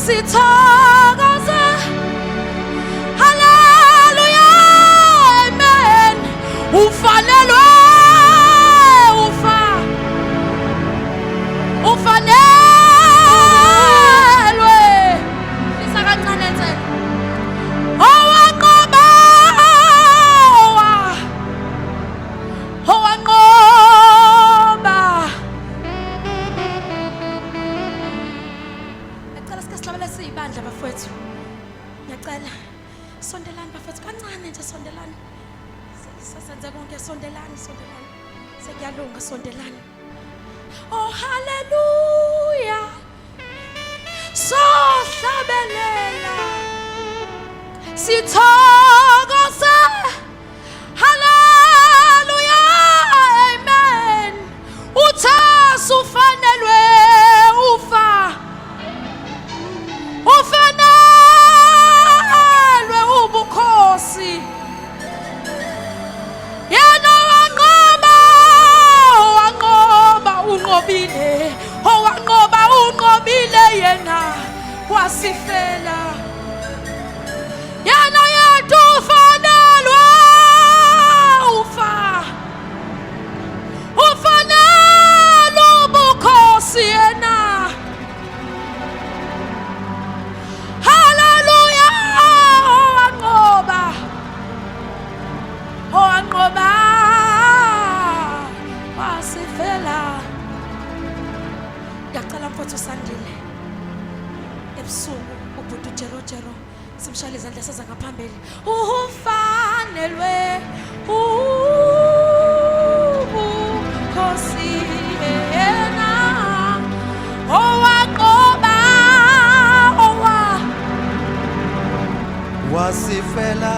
sithokoze. Haleluya, amen. Ufanelwe ufanelwe isakancane nzela owanqoba ngiyacela sike sihlabele siyibandla bafowethu, ngiyacela sondelani bafowethu kancane nje, sondelani sesenze konke, sondelani sekuyalunga, sondelani. Oh hallelujah, sohlabelela sithokoze. Hallelujah, amen. Uthas ufanelwe ufanelwe ubukhosi. Yena unqobile yena wasifela. Yena yethu ufanelwe ufanelwe ubukhosi yena. Hallelujah, owanqoba wasifela. Ngiyacela mfowethu Sandile ebusuku ubhuti uJerojero simshayele izandla seza ngaphambili. Ufanelwe ubukhosi yena owaqoba wasifela.